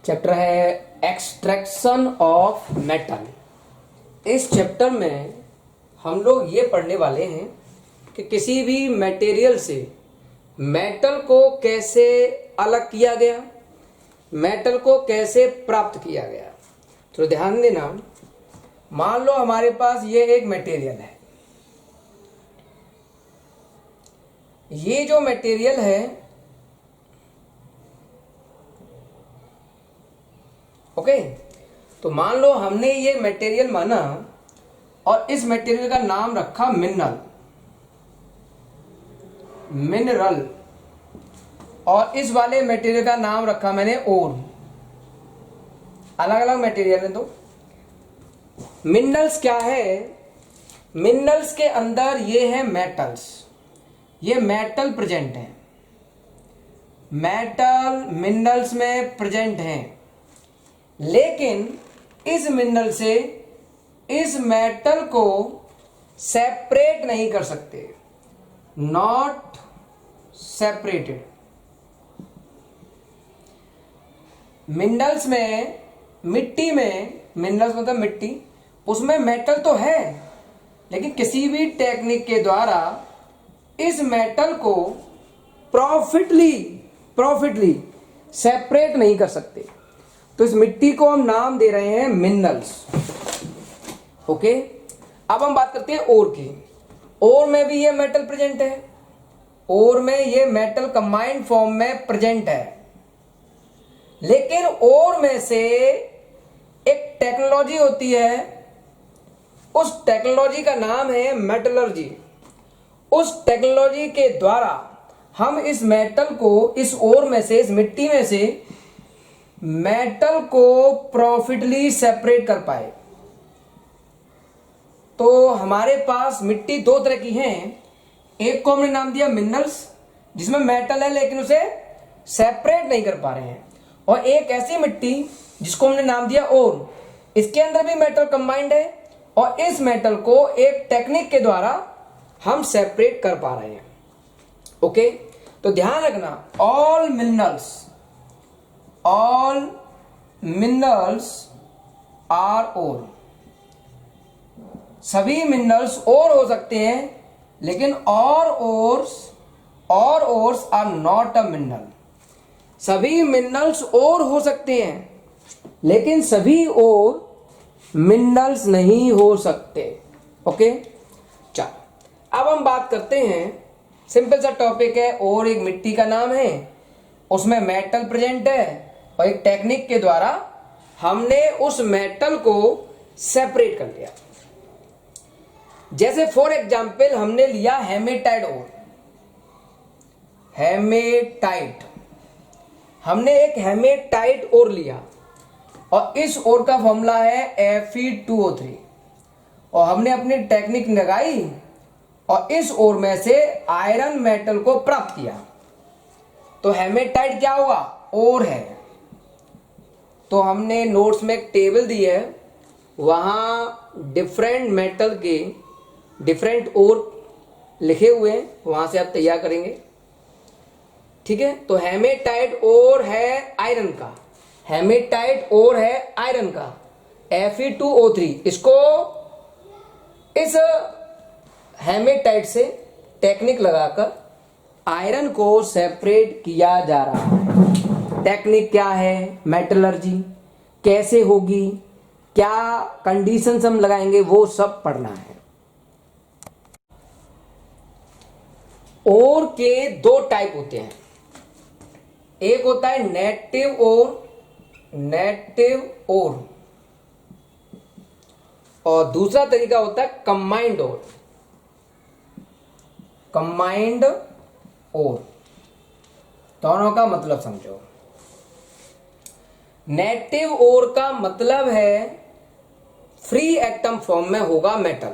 Chapter है extraction of metal. इस chapter में हम लोग ये पढ़ने वाले हैं कि किसी भी मटेरियल से मेटल को कैसे अलग किया गया, मेटल को कैसे प्राप्त किया गया। तो ध्यान देना, मान लो हमारे पास ये एक मटेरियल है। ये जो मटेरियल है, ओके, तो मान लो हमने ये मटेरियल माना और इस मटेरियल का नाम रखा मिनरल, और इस वाले मटेरियल का नाम रखा मैंने ओर। अलग अलग मटेरियल है। तो मिनरल्स क्या है? मिनरल्स के अंदर ये है मेटल्स, ये मेटल प्रेजेंट है, मेटल मिनरल्स में प्रेजेंट है। लेकिन इस मिनरल से इस मेटल को सेपरेट नहीं कर सकते, नॉट सेपरेटेड। मिनरल्स में, मिट्टी में, मिनरल्स मतलब मिट्टी, उसमें मेटल तो है, लेकिन किसी भी टेक्निक के द्वारा इस मेटल को प्रॉफिटली सेपरेट नहीं कर सकते। तो इस मिट्टी को हम नाम दे रहे हैं मिनरल्स। ओके, अब हम बात करते हैं ओर की। ओर में भी ये मेटल प्रेजेंट है, ओर में ये मेटल कंबाइंड फॉर्म में प्रेजेंट है। लेकिन ओर में से एक टेक्नोलॉजी होती है, उस टेक्नोलॉजी का नाम है मेटलर्जी। उस टेक्नोलॉजी के द्वारा हम इस मेटल को, इस ओर में से, इस मिट्टी में से मेटल को प्रॉफिटली सेपरेट कर पाए। तो हमारे पास मिट्टी दो तरह की हैं। एक को हमने नाम दिया मिनरल्स, जिसमें मेटल है लेकिन उसे सेपरेट नहीं कर पा रहे हैं, और एक ऐसी मिट्टी जिसको हमने नाम दिया ओर। इसके अंदर भी मेटल कंबाइंड है और इस मेटल को एक टेक्निक के द्वारा हम सेपरेट कर पा रहे हैं। ओके, तो ध्यान रखना, ऑल मिनरल्स आर ओर। सभी मिनरल्स ओर हो सकते हैं, लेकिन और ores are not a mineral. सभी मिनरल्स ओर हो सकते हैं, लेकिन सभी ओर मिनरल्स नहीं हो सकते। ओके, चलो अब हम बात करते हैं। सिंपल सा टॉपिक है, और एक मिट्टी का नाम है, उसमें मेटल प्रेजेंट है, और एक टेक्निक के द्वारा हमने उस मेटल को सेपरेट कर लिया। जैसे फॉर एग्जाम्पल हमने लिया हेमेटाइट ओर। हेमेटाइट, हमने एक हेमेटाइट ओर लिया और इस ओर का फॉर्मूला है Fe2O3, और हमने अपनी टेक्निक लगाई और इस ओर में से आयरन मेटल को प्राप्त किया। तो हेमेटाइट क्या हुआ? ओर है। तो हमने नोट्स में एक टेबल दी है, वहां डिफरेंट मेटल के डिफरेंट ओर लिखे हुए हैं, वहां से आप तैयार करेंगे। ठीक है, तो हेमेटाइट ओर है आयरन का, हेमेटाइट ओर है आयरन का Fe2O3। इसको इस हेमेटाइट से टेक्निक लगाकर आयरन को सेपरेट किया जा रहा है। टेक्निक क्या है? मेटलर्जी। कैसे होगी, क्या कंडीशंस हम लगाएंगे, वो सब पढ़ना है। ओर के दो टाइप होते हैं। एक होता है नेटिव ओर, और दूसरा तरीका होता है कंबाइंड ओर। दोनों का मतलब समझो। नेटिव ओर का मतलब है फ्री एटम फॉर्म में होगा मेटल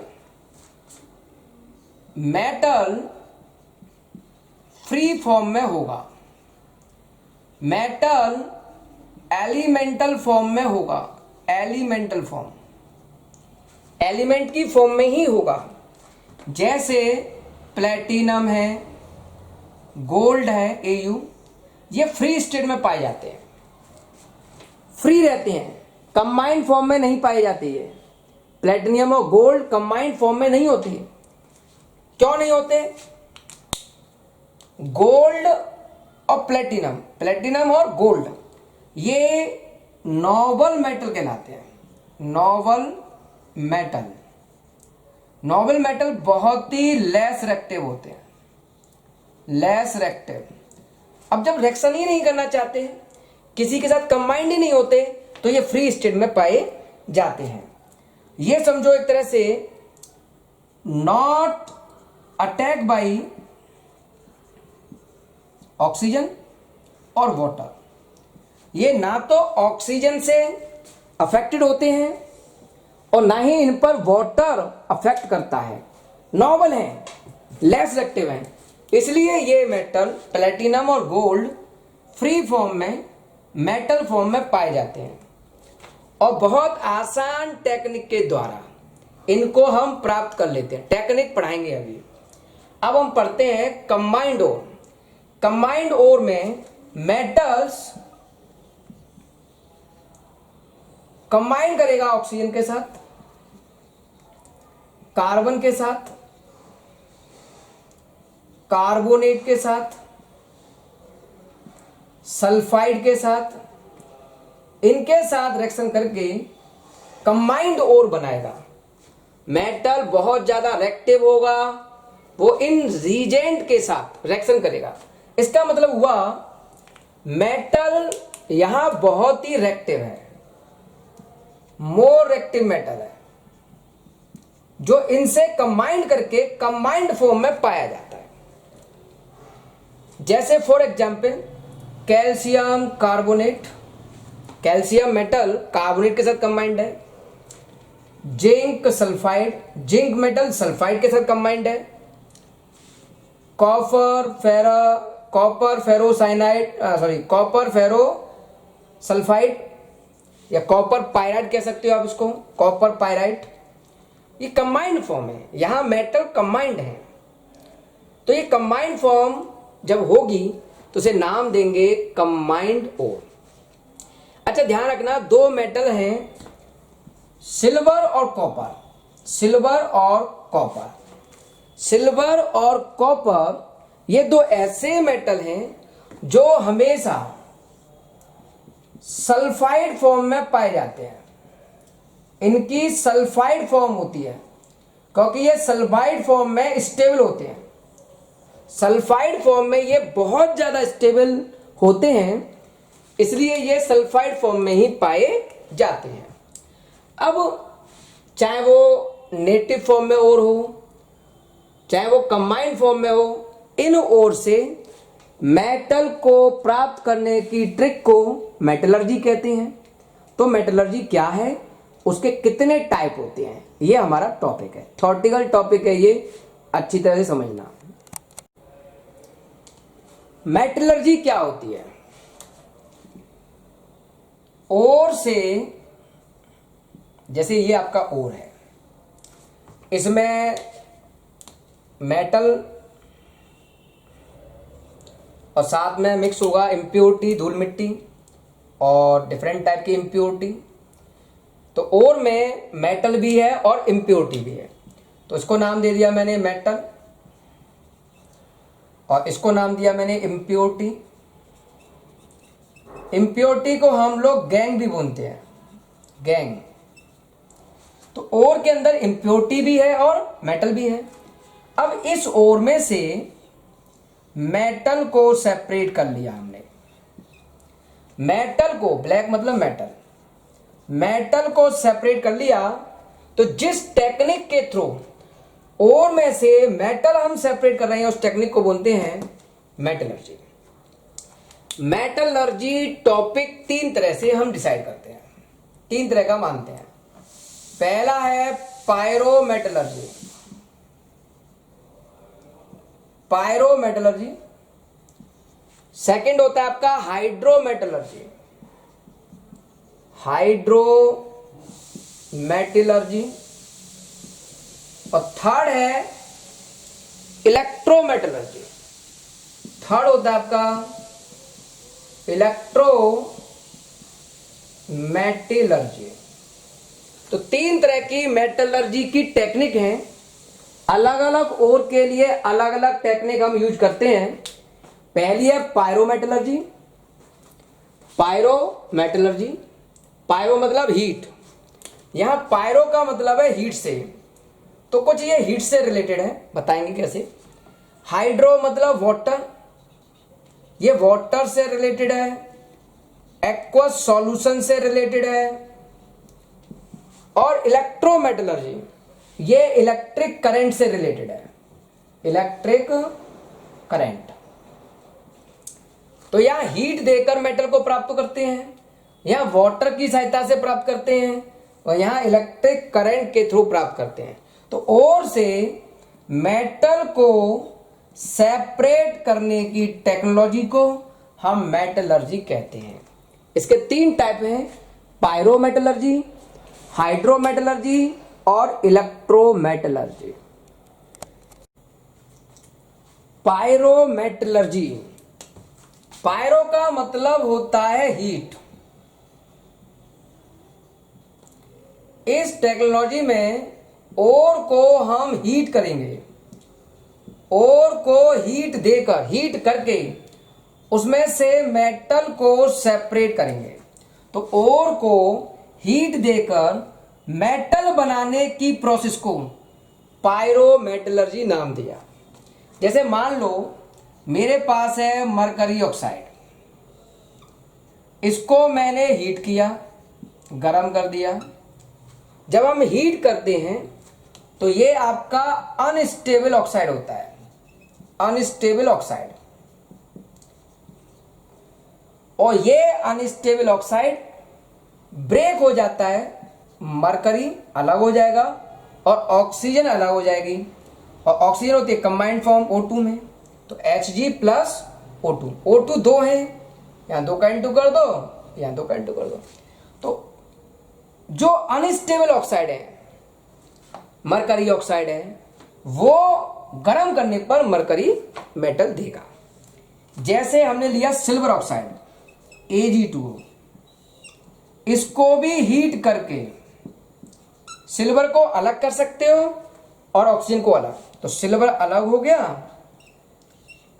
फ्री फॉर्म में होगा, मेटल एलिमेंटल फॉर्म में होगा, एलिमेंटल फॉर्म, एलिमेंट की फॉर्म में ही होगा। जैसे प्लेटिनम है, गोल्ड है, Au, ये फ्री स्टेट में पाए जाते हैं। फ्री रहते हैं, कंबाइंड फॉर्म में नहीं पाए जाते ये। प्लेटिनियम और गोल्ड कंबाइंड फॉर्म में नहीं होती है। क्यों नहीं होते? गोल्ड और प्लेटिनम, प्लेटिनम और गोल्ड ये नोबल मेटल कहलाते हैं। नोबल मेटल, नोबल मेटल बहुत ही लेस रिएक्टिव होते हैं, लेस रिएक्टिव। अब जब रिएक्शन ही नहीं करना चाहते, किसी के साथ कंबाइंड ही नहीं होते, तो ये फ्री स्टेट में पाए जाते हैं। ये समझो एक तरह से नॉट अटैक बाई ऑक्सीजन और वाटर। ये ना तो ऑक्सीजन से अफेक्टेड होते हैं और ना ही इन पर वाटर अफेक्ट करता है, नॉबल हैं, लेस रिएक्टिव हैं। इसलिए ये मेटल प्लेटिनम और गोल्ड फ्री फॉर्म में, मेटल फॉर्म में पाए जाते हैं और बहुत आसान टेक्निक के द्वारा इनको हम प्राप्त कर लेते हैं। टेक्निक पढ़ाएंगे अभी। अब हम पढ़ते हैं कंबाइंड ओर। कंबाइंड ओर में मेटल्स कंबाइन करेगा ऑक्सीजन के साथ, कार्बन के साथ, कार्बोनेट के साथ, सल्फाइड के साथ, इनके साथ रिएक्शन करके कंबाइंड ओर बनाएगा। मेटल बहुत ज्यादा रिएक्टिव होगा, वो इन रीजेंट के साथ रिएक्शन करेगा। इसका मतलब हुआ मेटल यहां बहुत ही रिएक्टिव है, मोर रिएक्टिव मेटल है, जो इनसे कंबाइंड करके कंबाइंड फॉर्म में पाया जाता है। जैसे for example calcium carbonate, calcium metal carbonate के साथ कंबाइंड है। Zinc sulphide, zinc metal sulphide के साथ कंबाइंड है। कॉपर फेरो सल्फाइड या कॉपर पायराइड कह सकते हो आप इसको, कॉपर पायराइड, ये कंबाइंड फॉर्म है। यहां मेटल कंबाइंड है, तो ये कंबाइंड फॉर्म जब होगी तो उसे नाम देंगे कंबाइंड ओर। अच्छा ध्यान रखना, दो मेटल हैं सिल्वर और कॉपर, सिल्वर और कॉपर, सिल्वर और कॉपर ये दो ऐसे मेटल हैं जो हमेशा सल्फाइड फॉर्म में पाए जाते हैं। इनकी सल्फाइड फॉर्म होती है क्योंकि ये सल्फाइड फॉर्म में स्टेबल होते हैं। सल्फाइड फॉर्म में ये बहुत ज्यादा स्टेबल होते हैं, इसलिए ये सल्फाइड फॉर्म में ही पाए जाते हैं। अब चाहे वो नेटिव फॉर्म में और हो, चाहे वो कंबाइंड फॉर्म में हो, इन ओर से मेटल को प्राप्त करने की ट्रिक को मेटलर्जी कहते हैं। तो मेटलर्जी क्या है, उसके कितने टाइप होते हैं, ये हमारा टॉपिक है, थ्योरेटिकल टॉपिक है, ये अच्छी तरह से समझना। मेटलर्जी क्या होती है? ओर से, जैसे ये आपका ओर है, इसमें मेटल और साथ में मिक्स होगा इम्प्योरिटी, धूल मिट्टी और डिफरेंट टाइप की इम्प्योरिटी। तो ओर में मेटल भी है और इम्प्योरिटी भी है, तो इसको नाम दे दिया मैंने मेटल और इसको नाम दिया मैंने इम्प्योरिटी। इम्प्योरिटी को हम लोग गैंग भी बोलते हैं, गैंग। तो ओर के अंदर इम्प्योरिटी भी है और मेटल भी है। अब इस ओर में से मेटल को सेपरेट कर लिया हमने, मेटल को, ब्लैक मतलब मेटल, मेटल को सेपरेट कर लिया। तो जिस टेक्निक के थ्रू ओर में से मेटल हम सेपरेट कर रहे हैं उस टेक्निक को बोलते हैं मेटलर्जी। मेटलर्जी टॉपिक तीन तरह से हम डिसाइड करते हैं, तीन तरह का मानते हैं। पहला है पायरोमेटलर्जी, पायरोमेटलर्जी। सेकंड होता है आपका हाइड्रोमेटलर्जी, हाइड्रोमेटलर्जी। और थर्ड है इलेक्ट्रोमेटलर्जी, थर्ड होता है आपका इलेक्ट्रोमेटलर्जी। मेटलर्जी। तो 3 तरह की मेटलर्जी की टेक्निक हैं। अलग अलग ओर के लिए अलग अलग टेक्निक हम यूज करते हैं। पहली है पायरोमेटलर्जी। पायरोमेटलर्जी, पायरो मतलब हीट, यहां पायरो का मतलब है हीट से, तो कुछ ये हीट से रिलेटेड है, बताएंगे कैसे। हाइड्रो मतलब वाटर, ये वाटर से रिलेटेड है। एक्वस सॉल्यूशन से रिलेटेड है। और इलेक्ट्रोमेटलर्जी, ये इलेक्ट्रिक करंट से रिलेटेड है। इलेक्ट्रिक करंट, तो यहां हीट देकर मेटल को प्राप्त करते हैं, यहां वाटर की सहायता से प्राप्त करते हैं, और यहां इलेक्ट्रिक करंट के थ्रू प्राप्त करते हैं। तो और से मेटल को सेपरेट करने की टेक्नोलॉजी को हम मेटलर्जी कहते हैं। इसके 3 टाइप हैं, पायरोमेटलर्जी, हाइड्रोमेटलर्जी और इलेक्ट्रोमेटलर्जी। पायरोमेटलर्जी, पायरो का मतलब होता है हीट। इस टेक्नोलॉजी में ओर को हम हीट करेंगे, ओर को हीट देकर, हीट करके उसमें से मेटल को सेपरेट करेंगे। तो ओर को हीट देकर मेटल बनाने की प्रोसेस को पायरोमेटलर्जी नाम दिया। जैसे मान लो मेरे पास है मरकरी ऑक्साइड, इसको मैंने हीट किया, गरम कर दिया। जब हम हीट करते हैं तो ये आपका अनस्टेबल ऑक्साइड होता है, अनस्टेबल ऑक्साइड। और ये अनस्टेबल ऑक्साइड ब्रेक हो जाता है, मरकरी अलग हो जाएगा और ऑक्सीजन अलग हो जाएगी। और ऑक्सीजन होती है कंबाइंड फॉर्म O2 में, तो Hg प्लस O2, O2 2 है, यहां 2 का इंटू कर दो, यहां 2 का इंटू कर दो। तो जो अनस्टेबल ऑक्साइड है, मरकरी ऑक्साइड है, वो गर्म करने पर मरकरी मेटल देगा। जैसे हमने लिया सिल्वर ऑक्साइड Ag2O, इसको भी हीट करके सिल्वर को अलग कर सकते हो और ऑक्सीजन को अलग, तो सिल्वर अलग हो गया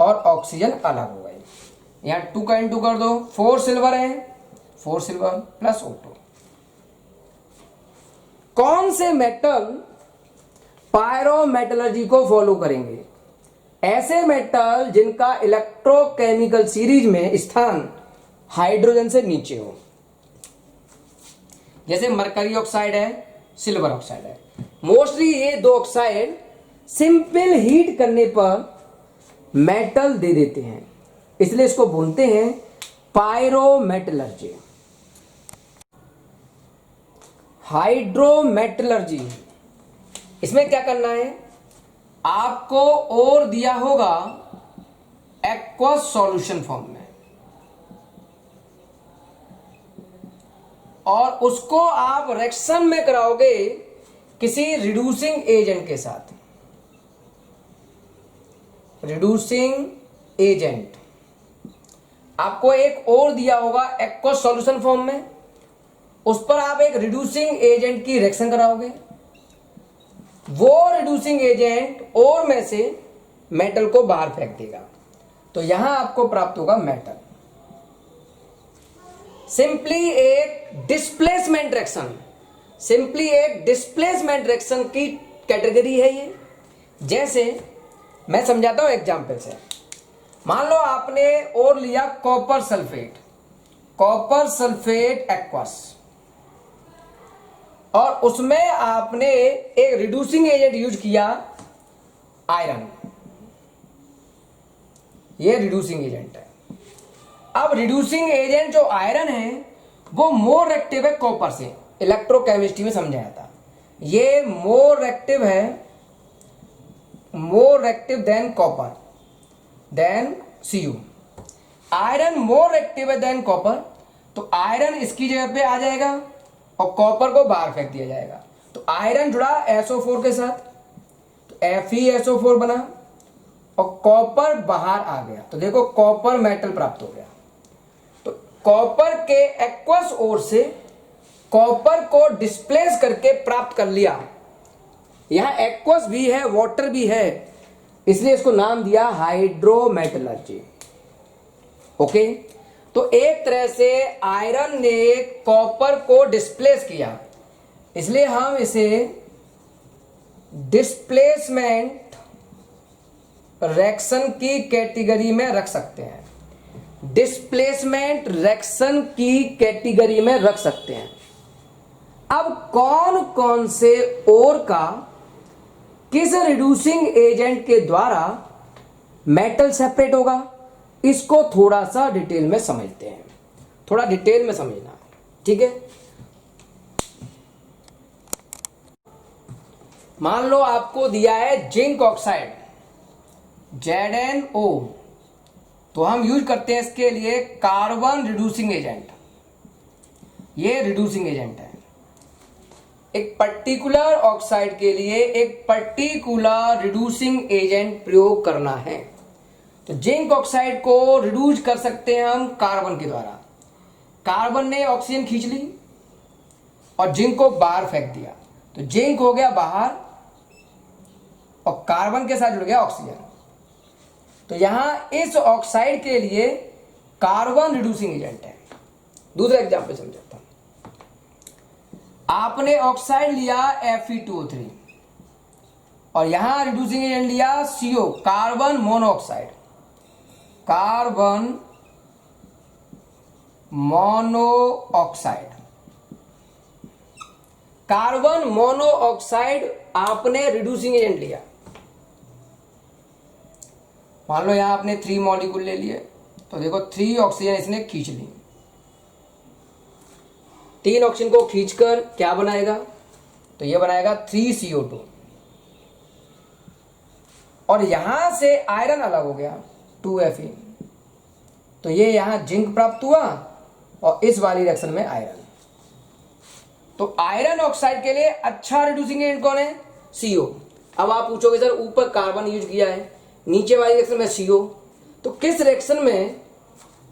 और ऑक्सीजन अलग हो गई। यहां 2 का इंटू कर दो, 4 सिल्वर है, 4 सिल्वर प्लस O2। कौन से मेटल पायरोमेटलर्जी को फॉलो करेंगे? ऐसे मेटल जिनका इलेक्ट्रोकेमिकल सीरीज में स्थान हाइड्रोजन से नीचे हो, जैसे मरकरी ऑक्साइड है, सिल्वर ऑक्साइड है। मोस्टली ये 2 ऑक्साइड सिंपल हीट करने पर मेटल दे देते हैं, इसलिए इसको बोलते हैं पायरोमेटलर्जी। हाइड्रोमेटलर्जी, इसमें क्या करना है, आपको और दिया होगा एक्वस सॉल्यूशन फॉर्म में, और उसको आप रिएक्शन में कराओगे किसी रिड्यूसिंग एजेंट के साथ। रिड्यूसिंग एजेंट आपको एक और दिया होगा एक्वस सॉल्यूशन फॉर्म में, उस पर आप एक रिड्यूसिंग एजेंट की रिएक्शन कराओगे, वो रिड्यूसिंग एजेंट और में से मेटल को बाहर फेंक देगा, तो यहां आपको प्राप्त होगा मेटल। सिंपली एक डिस्प्लेसमेंट रिएक्शन, सिंपली एक डिस्प्लेसमेंट रिएक्शन की कैटेगरी है ये। जैसे मैं समझाता हूं एग्जांपल से। मान लो आपने और लिया copper sulphate, copper sulphate aqueous, और उसमें आपने एक रिड्यूसिंग एजेंट यूज किया आयरन, ये रिड्यूसिंग एजेंट है। अब रिड्यूसिंग एजेंट जो आयरन है वो मोर रिएक्टिव है कॉपर से, इलेक्ट्रोकेमिस्ट्री में समझाया था। ये मोर रिएक्टिव है, more reactive than copper than Cu। Iron more reactive है देन कॉपर, तो आयरन इसकी जगह पे आ जाएगा और कॉपर को बाहर फेंक दिया जाएगा। तो आयरन जुड़ा SO4 के साथ, तो FeSO4 बना और कॉपर बाहर आ गया, तो देखो कॉपर मेटल प्राप्त हो गया। तो कॉपर के एक्वस ओर से कॉपर को डिस्प्लेस करके प्राप्त कर लिया। यहां एक्वस भी है, वाटर भी है, इसलिए इसको नाम दिया हाइड्रोमेटलर्जी। ओके, तो एक तरह से आयरन ने कॉपर को डिस्प्लेस किया, इसलिए हम इसे डिस्प्लेसमेंट रिएक्शन की कैटेगरी में रख सकते हैं। डिस्प्लेसमेंट रिएक्शन की कैटेगरी में रख सकते हैं। अब कौन कौन से ओर का किस रिड्यूसिंग एजेंट के द्वारा मेटल सेपरेट होगा, इसको थोड़ा सा डिटेल में समझते हैं। थोड़ा डिटेल में समझना, ठीक है। मान लो आपको दिया है जिंक ऑक्साइड ZnO, तो हम यूज करते हैं इसके लिए कार्बन रिड्यूसिंग एजेंट। ये रिड्यूसिंग एजेंट है। एक पर्टिकुलर ऑक्साइड के लिए एक पर्टिकुलर रिड्यूसिंग एजेंट प्रयोग करना है। तो जिंक ऑक्साइड को रिड्यूस कर सकते हैं हम कार्बन के द्वारा। कार्बन ने ऑक्सीजन खींच ली और जिंक को बाहर फेंक दिया, तो जिंक हो गया बाहर और कार्बन के साथ जुड़ गया ऑक्सीजन। तो यहां इस ऑक्साइड के लिए कार्बन रिड्यूसिंग एजेंट है। दूसरा एग्जांपल समझाता हूं। आपने ऑक्साइड लिया Fe2O3 और यहां रिड्यूसिंग एजेंट लिया CO, carbon monoxide. Carbon monoxide, carbon monoxide आपने रिड्यूसिंग एजेंट लिया। मान लो यहां आपने 3 मॉलिक्यूल ले लिए, तो देखो 3 ऑक्सीजन इसने खींच ली। 3 ऑक्सीजन को खींचकर क्या बनाएगा, तो ये बनाएगा 3CO2। और यहां से आयरन अलग हो गया 2Fe, तो ये यहां जिंक प्राप्त हुआ और इस वाली रिएक्शन में आयरन। तो आयरन ऑक्साइड के लिए अच्छा रिड्यूसिंग एजेंट कौन है, CO। अब आप पूछोगे सर ऊपर कार्बन यूज किया है, नीचे वाली रिएक्शन में CO, तो किस रिएक्शन में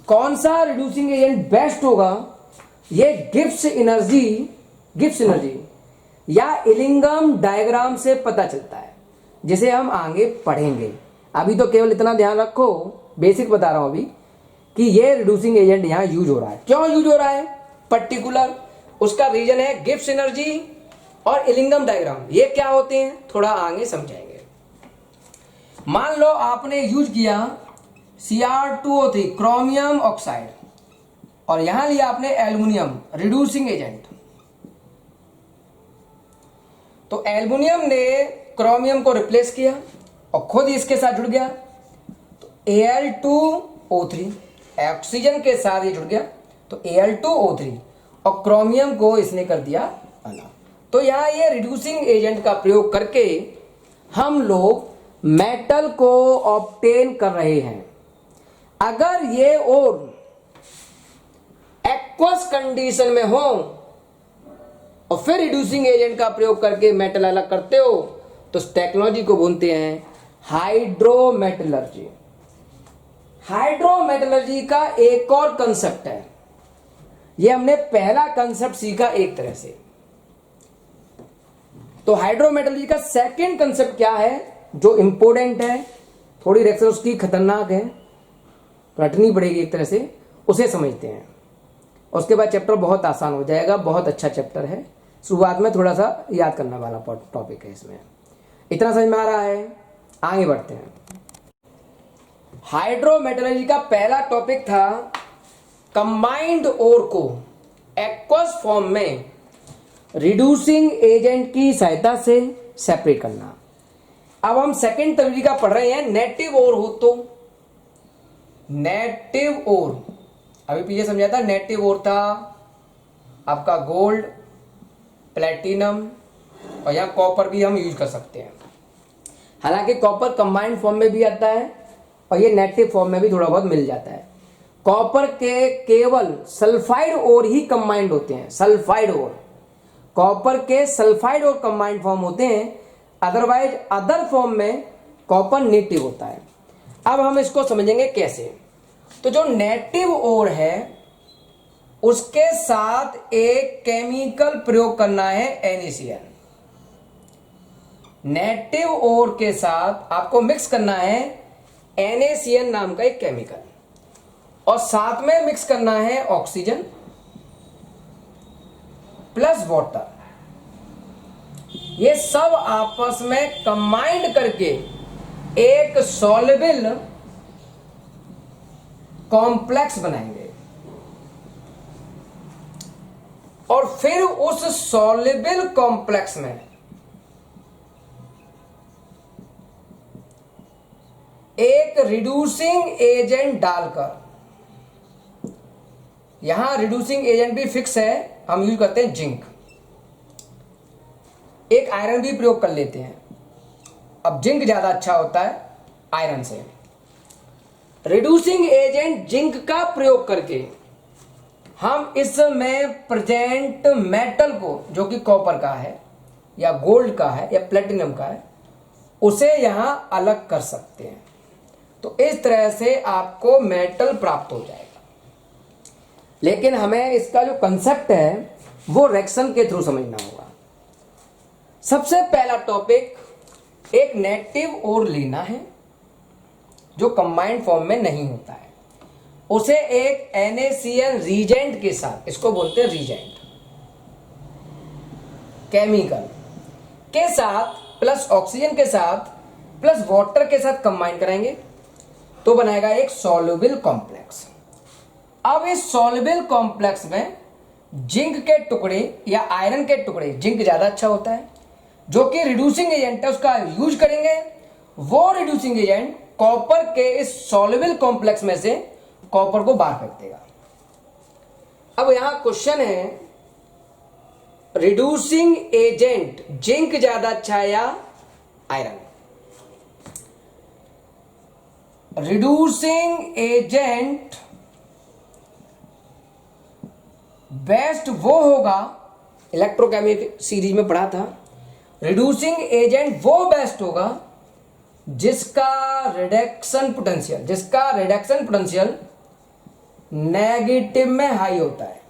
कौन सा रिड्यूसिंग एजेंट बेस्ट होगा, ये गिब्स एनर्जी या इलिंगम डायग्राम से पता चलता है, जिसे हम आगे पढ़ेंगे। अभी तो केवल इतना ध्यान रखो, बेसिक बता रहा हूं अभी, कि ये रिड्यूसिंग एजेंट यहां यूज हो रहा है। क्यों यूज हो रहा है पर्टिकुलर, उसका रीजन है गिब्स एनर्जी और इलिंगम डायग्राम। ये क्या होते हैं थोड़ा आगे समझाएंगे। मान लो आपने यूज किया Cr2O3 क्रोमियम ऑक्साइड और यहां लिया आपने एल्युमिनियम रिड्यूसिंग एजेंट। तो एल्युमिनियम ने क्रोमियम को रिप्लेस किया और खुद इसके साथ जुड़ गया, तो Al2O3 ऑक्सीजन के साथ ये जुड़ गया, तो Al2O3 और क्रोमियम को इसने कर दिया अलग। तो यहां ये रिड्यूसिंग एजेंट का प्रयोग करके हम लोग मेटल को ऑब्टेन कर रहे हैं। अगर ये और एक्वस कंडीशन में हो और फिर रिड्यूसिंग एजेंट का प्रयोग करके मेटल अलग करते हो, तो इस टेक्नोलॉजी को बोलते हैं हाइड्रोमेटलर्जी। हाइड्रोमेटलर्जी का एक और कंसेप्ट है, ये हमने पहला कंसेप्ट सीखा एक तरह से। तो हाइड्रोमेटलर्जी का सेकंड कंसेप्ट क्या है, जो इंपोर्टेंट है, थोड़ी रिएक्शन उसकी खतरनाक है, रटनी पड़ेगी एक तरह से, उसे समझते हैं। उसके बाद चैप्टर बहुत आसान हो जाएगा, बहुत अच्छा चैप्टर है। शुरुआत में थोड़ा सा याद करने वाला टॉपिक है इसमें। इतना समझ में आ रहा है, आगे बढ़ते हैं। हाइड्रोमेटलर्जी का पहला टॉपिक था कंबाइंड ओर को एक्वस फॉर्म में रिड्यूसिंग एजेंट की सहायता से सेपरेट करना। अब हम सेकंड तरीका पढ़ रहे हैं, नेटिव ओर हो तो। नेटिव ओर अभी पीछे समझाया था, नेटिव ओर था आपका गोल्ड, प्लेटिनम और यहां कॉपर भी हम यूज कर सकते हैं। हालांकि कॉपर कंबाइंड फॉर्म में भी आता है और ये नेटिव फॉर्म में भी थोड़ा बहुत मिल जाता है। कॉपर के केवल सल्फाइड ओर ही कंबाइंड होते हैं, सल्फाइड ओर। कॉपर के सल्फाइड और कंबाइंड फॉर्म होते हैं, अदरवाइज अदर फॉर्म में कॉपर नेटिव होता है। अब हम इसको समझेंगे कैसे। तो जो नेटिव ओर है उसके साथ एक केमिकल प्रयोग करना है NaCN। नेगेटिव ओर के साथ आपको मिक्स करना है NaCN नाम का एक केमिकल, और साथ में मिक्स करना है ऑक्सीजन प्लस वाटर। ये सब आपस में कंबाइंड करके एक सॉल्युबल कॉम्प्लेक्स बनाएंगे, और फिर उस सॉल्युबल कॉम्प्लेक्स में एक रिड्यूसिंग एजेंट डालकर, यहां रिड्यूसिंग एजेंट भी फिक्स है, हम यूज करते हैं जिंक। एक आयरन भी प्रयोग कर लेते हैं। अब जिंक ज्यादा अच्छा होता है आयरन से। रिड्यूसिंग एजेंट जिंक का प्रयोग करके हम इसमें प्रेजेंट मेटल को, जो कि कॉपर का है या गोल्ड का है या प्लेटिनम का है, उसे यहां अलग कर सकते हैं। तो इस तरह से आपको मेटल प्राप्त हो जाएगा। लेकिन हमें इसका जो कंसेप्ट है वो रिएक्शन के थ्रू समझना होगा। सबसे पहला टॉपिक, एक नेगेटिव ओर लेना है जो कंबाइंड फॉर्म में नहीं होता है, उसे एक NaCN रीजेंट के साथ, इसको बोलते हैं रीजेंट केमिकल के साथ, प्लस ऑक्सीजन के साथ प्लस वाटर के साथ कंबाइन कराएंगे, तो बनाएगा एक सॉल्युबल कॉम्प्लेक्स। अब इस सॉल्युबल कॉम्प्लेक्स में जिंक के टुकड़े या आयरन के टुकड़े, जिंक ज्यादा अच्छा होता है, जो कि रिड्यूसिंग एजेंट है, उसका यूज करेंगे। वो रिड्यूसिंग एजेंट कॉपर के इस सॉल्युबल कॉम्प्लेक्स में से कॉपर को बाहर फेंक देगा। अब यहां क्वेश्चन है, रिड्यूसिंग एजेंट जिंक ज्यादा अच्छा है या आयरन? रिड्यूसिंग एजेंट बेस्ट वो होगा, इलेक्ट्रोकेमिकल सीरीज में पढ़ा था, रिड्यूसिंग एजेंट वो बेस्ट होगा जिसका रिडक्शन पोटेंशियल नेगेटिव में हाई होता है।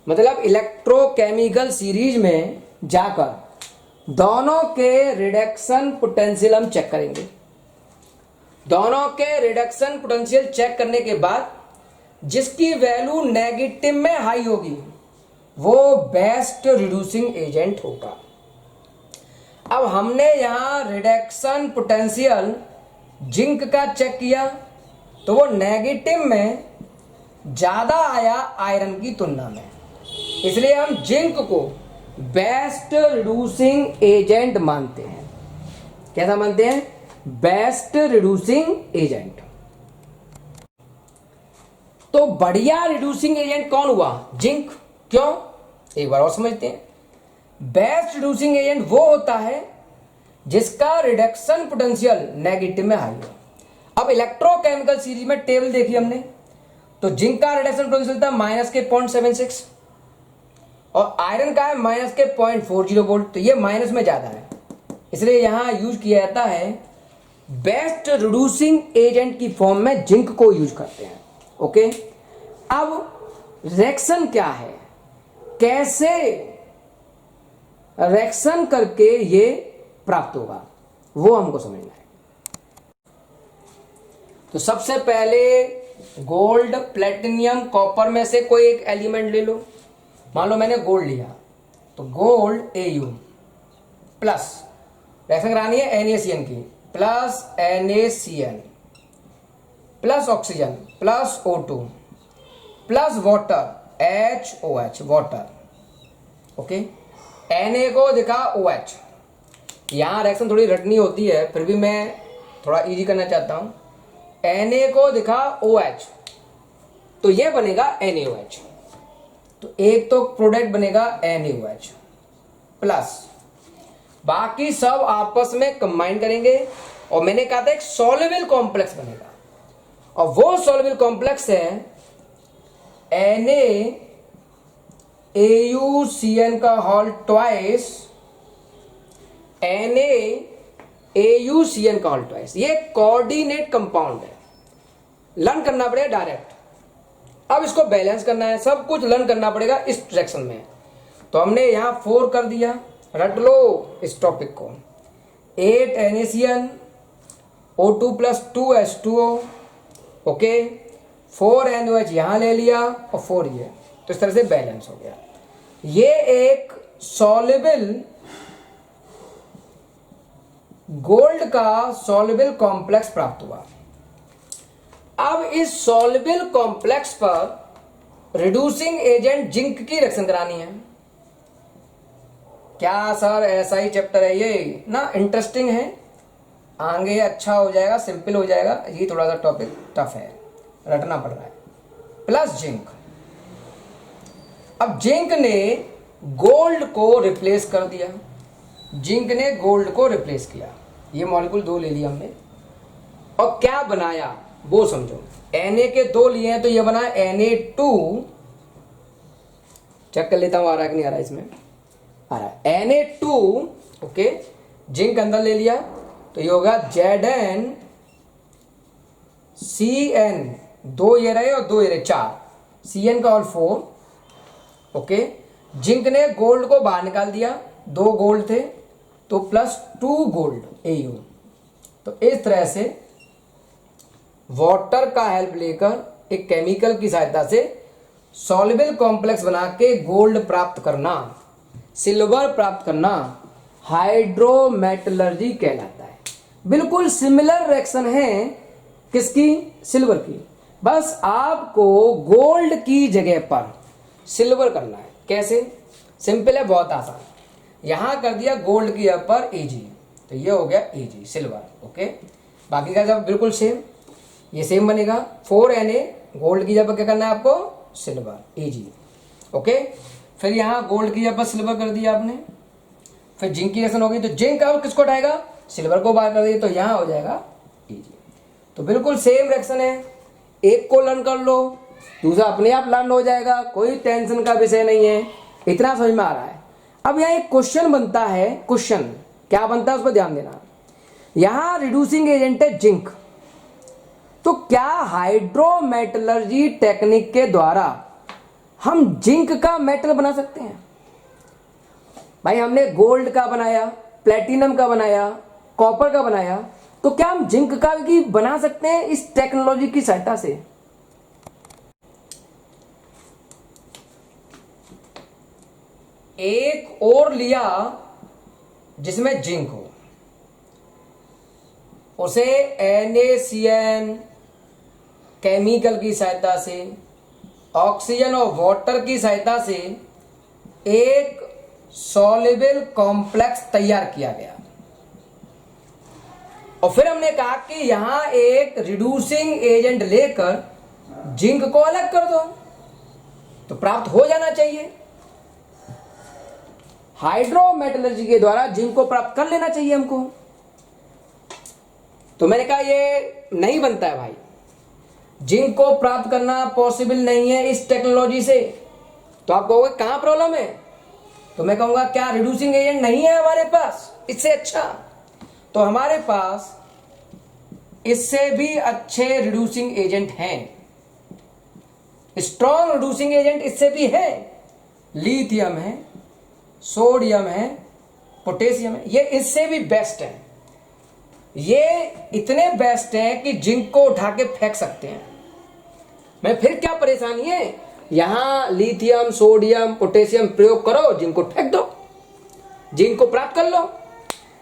मतलब इलेक्ट्रोकेमिकल सीरीज में जाकर दोनों के रिडक्शन पोटेंशियल हम चेक करेंगे। दोनों के रिडक्शन पोटेंशियल चेक करने के बाद जिसकी वैल्यू नेगेटिव में हाई होगी वो बेस्ट रिड्यूसिंग एजेंट होगा। अब हमने यहां रिडक्शन पोटेंशियल जिंक का चेक किया तो वो नेगेटिव में ज्यादा आया आयरन की तुलना में, इसलिए हम जिंक को बेस्ट रिड्यूसिंग एजेंट मानते हैं। कैसा मानते हैं? Best reducing agent. तो बढ़िया रिड्यूसिंग एजेंट कौन हुआ? जिंक। क्यों? एक बार और समझते हैं। बेस्ट रिड्यूसिंग एजेंट वो होता है जिसका रिडक्शन पोटेंशियल नेगेटिव में हाई हो। अब इलेक्ट्रोकेमिकल सीरीज में टेबल देखी हमने, तो जिंक का रिडक्शन पोटेंशियल था -0.76 और आयरन का है -0.40 वोल्ट, तो ये माइनस में ज्यादा है, इसलिए यहां यूज किया जाता है बेस्ट रिड्यूसिंग एजेंट की फॉर्म में जिंक को यूज करते हैं। ओके, अब रिएक्शन क्या है, कैसे रिएक्शन करके ये प्राप्त होगा वो हमको समझना है। तो सबसे पहले गोल्ड, प्लेटिनियम, कॉपर में से कोई एक एलिमेंट ले लो। मान लो मैंने गोल्ड लिया, तो गोल्ड Au प्लस रिएक्शन करानी है NaCN की, plus NaCN plus oxygen plus O2 plus water HOH water. Okay, Na को दिखा OH। यहां रिएक्शन थोड़ी रटनी होती है, फिर भी मैं थोड़ा इजी करना चाहता हूं। Na को दिखा OH, तो ये बनेगा NaOH, तो एक तो प्रोडक्ट बनेगा NaOH प्लस बाकी सब आपस में कंबाइन करेंगे, और मैंने कहा था एक सॉल्युबल कॉम्प्लेक्स बनेगा, और वो सॉल्युबल कॉम्प्लेक्स है NaAuCN का होल ट्वाइस, NaAuCN का होल ट्वाइस। ये कोऑर्डिनेट कंपाउंड है, लर्न करना पड़ेगा डायरेक्ट। अब इसको बैलेंस करना है, सब कुछ लर्न करना पड़ेगा इस डायरेक्शन में। तो हमने यहाँ 4 कर दिया, रट लो इस टॉपिक को। 8 NaCN O2 plus 2H2O, okay. 4 NOH यहाँ ले लिया और 4 ये, तो इस तरह से बैलेंस हो गया। ये एक सॉल्युबल गोल्ड का सॉल्युबल कॉम्प्लेक्स प्राप्त हुआ। अब इस सॉल्युबल कॉम्प्लेक्स पर रिड्यूसिंग एजेंट जिंक की रिएक्शन करानी है। क्या सर ऐसा ही चैप्टर है ये ना, इंटरेस्टिंग है, आगे अच्छा हो जाएगा, सिंपल हो जाएगा। ये थोड़ा सा टॉपिक टफ है, रटना पड़ रहा है। प्लस जिंक, अब जिंक ने गोल्ड को रिप्लेस कर दिया, जिंक ने गोल्ड को रिप्लेस किया। ये मॉलिक्यूल 2 ले लिया हमने और क्या बनाया वो समझो। Na के 2 लिए हैं तो ये बना Na2, चेक कर लेता हूं आ रहा है कि नहीं आ रहा है, इसमें आ रहा है Na2, ओके। जिंक अंदर ले लिया तो ये होगा Zn Cn, 2 ये रहे और 2 ये रहे, 4 Cn का और 4, ओके। जिंक ने गोल्ड को बाहर निकाल दिया, 2 गोल्ड थे तो प्लस 2 गोल्ड Au। तो इस तरह से वाटर का हेल्प लेकर एक केमिकल की सहायता से सॉल्युबल कॉम्प्लेक्स बना के गोल्ड प्राप्त करना, सिल्वर प्राप्त करना हाइड्रोमेटलर्जी कहलाता है। बिल्कुल सिमिलर रिएक्शन है किसकी, सिल्वर की, बस आपको गोल्ड की जगह पर सिल्वर करना है। कैसे, सिंपल है, बहुत आसान। यहां कर दिया गोल्ड की जगह पर Ag, तो ये हो गया Ag सिल्वर, ओके। बाकी का जब बिल्कुल सेम, ये सेम बनेगा। 4 Na गोल्ड की जगह पर क्या करना है आपको, सिल्वर Ag, ओके। फिर यहाँ गोल्ड की जगह पर सिल्वर कर दिया आपने, फिर जिंक की रिएक्शन होगी तो जिंक अब किसको उठाएगा, सिल्वर को बाहर कर दिया, तो यहाँ हो जाएगा Ag। तो बिल्कुल सेम रिएक्शन है, एक को लर्न कर लो, दूसरा अपने आप लर्न हो जाएगा, कोई टेंशन का विषय नहीं है। इतना समझ में आ रहा है। अब यहाँ एक क्वेश्चन बनता है, क्वेश्चन क्या बनता है उस पर ध्यान देना। यहां रिड्यूसिंग एजेंट है जिंक, तो क्या हाइड्रोमेटलर्जी टेक्निक के द्वारा हम जिंक का मेटल बना सकते हैं? भाई हमने गोल्ड का बनाया, प्लेटिनम का बनाया, कॉपर का बनाया, तो क्या हम जिंक का भी बना सकते हैं इस टेक्नोलॉजी की सहायता से? एक और लिया जिसमें जिंक हो, उसे NaCN केमिकल की सहायता से, ऑक्सीजन और वाटर की सहायता से एक सॉल्युबल कॉम्प्लेक्स तैयार किया गया। और फिर हमने कहा कि यहां एक रिड्यूसिंग एजेंट लेकर जिंक को अलग कर दो, तो प्राप्त हो जाना चाहिए। हाइड्रोमेटलर्जी के द्वारा जिंक को प्राप्त कर लेना चाहिए हमको। तो मैंने कहा ये नहीं बनता है भाई, जिंक को प्राप्त करना पॉसिबल नहीं है इस टेक्नोलॉजी से। तो आप कहोगे कहां प्रॉब्लम है, तो मैं कहूंगा क्या रिड्यूसिंग एजेंट नहीं है हमारे पास इससे अच्छा? तो हमारे पास इससे भी अच्छे रिड्यूसिंग एजेंट हैं, स्ट्रॉन्ग रिड्यूसिंग एजेंट इससे भी है। लिथियम है, सोडियम है, पोटेशियम है, ये इससे भी बेस्ट है। ये इतने बेस्ट हैं कि जिंक को उठा के फेंक सकते हैं। मैं फिर क्या परेशानी है, यहां लिथियम, सोडियम, पोटेशियम प्रयोग करो, जिंक को फेंक दो, जिंक को प्राप्त कर लो।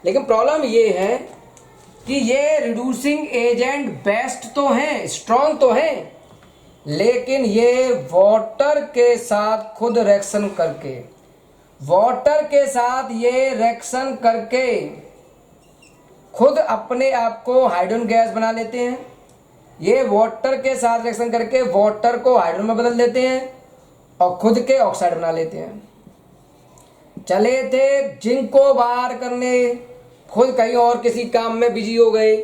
लेकिन प्रॉब्लम ये है कि ये रिड्यूसिंग एजेंट बेस्ट तो हैं, स्ट्रॉन्ग तो हैं, लेकिन ये वाटर के साथ खुद रिएक्शन करके, वाटर के साथ ये रिएक्शन करके खुद अपने आप को हाइड्रोजन गैस बना लेते हैं। ये वाटर के साथ रिएक्शन करके वाटर को हाइड्रोजन में बदल देते हैं और खुद के ऑक्साइड बना लेते हैं। चले थे जिंक को बाहर करने, खुद कहीं और किसी काम में बिजी हो गए,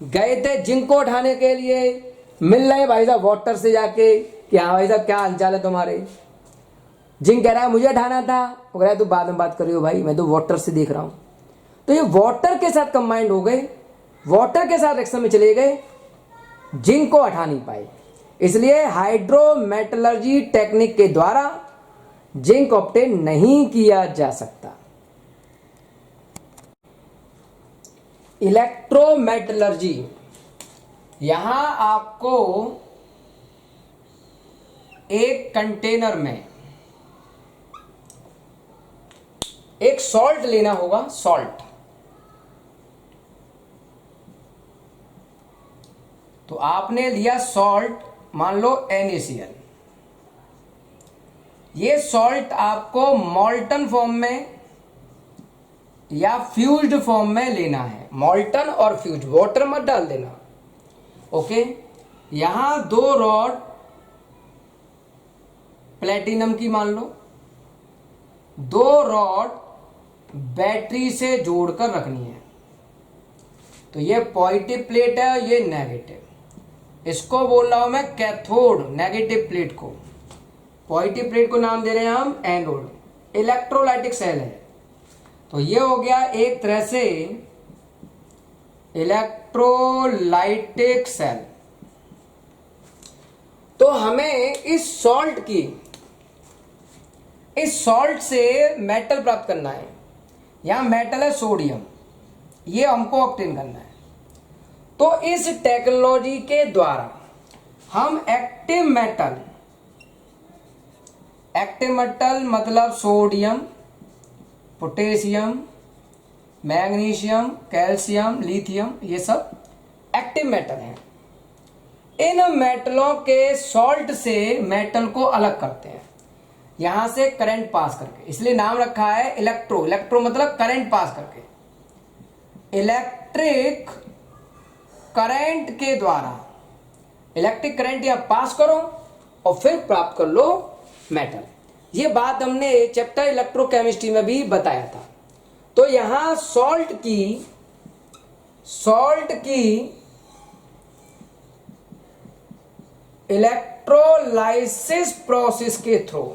गए थे जिंक को उठाने के लिए, मिल रहे भाई साहब वाटर से जाके कि हाँ भाई साहब क्या हालचाल है तुम्हारे। जिंक कह रहा है मुझे उठाना था, वो कह रहा है तू बाद में बात करियो भाई, मैं तो वाटर से देख रहा हूं। तो ये वाटर के साथ कंबाइंड हो गए, वाटर के साथ रिएक्शन में चले गए, जिंक को हटा नहीं पाए। इसलिए हाइड्रोमेटलर्जी टेक्निक के द्वारा जिंक ऑब्टेन नहीं किया जा सकता। इलेक्ट्रोमेटलर्जी, यहां आपको एक कंटेनर में एक सॉल्ट लेना होगा, सॉल्ट। तो आपने लिया सॉल्ट, मान लो NaCl। ये सॉल्ट आपको मॉल्टन फॉर्म में या फ्यूज्ड फॉर्म में लेना है। मॉल्टन और फ्यूज, वाटर मत डाल देना। ओके, यहां 2 रॉड प्लेटिनम की मान लो, 2 रॉड बैटरी से जोड़कर रखनी है। तो ये पॉजिटिव प्लेट है, ये नेगेटिव। इसको बोल रहा हूं मैं कैथोड, नेगेटिव प्लेट को। पॉजिटिव प्लेट को नाम दे रहे हैं हम एनोड। इलेक्ट्रोलाइटिक सेल है। तो ये हो गया एक तरह से इलेक्ट्रोलाइटिक सेल। तो हमें इस सॉल्ट से मेटल प्राप्त करना है। यहां मेटल है सोडियम, ये हमको ऑब्टेन करना है। तो इस टेक्नोलॉजी के द्वारा हम एक्टिव मेटल मतलब sodium, potassium, magnesium, calcium, lithium, ये सब एक्टिव मेटल हैं। इन मेटलों के सॉल्ट से मेटल को अलग करते हैं, यहां से करंट पास करके। इसलिए नाम रखा है इलेक्ट्रो मतलब करंट पास करके। इलेक्ट्रिक करंट के द्वारा इलेक्ट्रिक करंट या पास करो और फिर प्राप्त कर लो मेटल। ये बात हमने चैप्टर इलेक्ट्रोकेमिस्ट्री में भी बताया था। तो यहां सॉल्ट की इलेक्ट्रोलाइसिस प्रोसेस के थ्रू,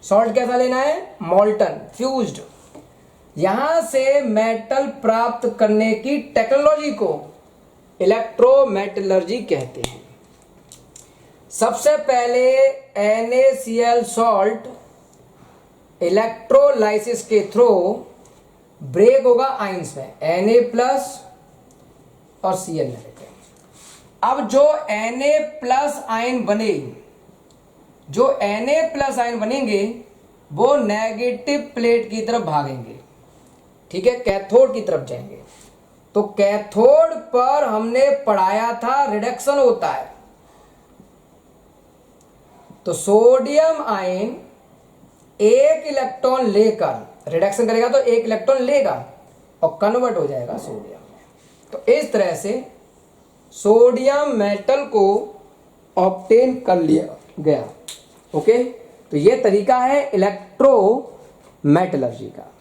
सॉल्ट कैसा लेना है, मॉल्टन फ्यूज्ड, यहां से मेटल प्राप्त करने की टेक्नोलॉजी को इलेक्ट्रोमेटलर्जी कहते हैं। सबसे पहले NaCl सॉल्ट इलेक्ट्रोलाइसिस के थ्रू ब्रेक होगा आयंस में, Na+ और Cl नेगेटिव। अब जो Na+ आयन बनेंगे वो नेगेटिव प्लेट की तरफ भागेंगे, ठीक है, कैथोड की तरफ जाएंगे। तो कैथोड पर हमने पढ़ाया था रिडक्शन होता है। तो सोडियम आयन एक इलेक्ट्रॉन लेकर रिडक्शन करेगा तो एक इलेक्ट्रॉन लेगा और कन्वर्ट हो जाएगा सोडियम में। तो इस तरह से सोडियम मेटल को ऑब्टेन कर लिया गया। ओके, तो ये तरीका है इलेक्ट्रोमेटलर्जी का।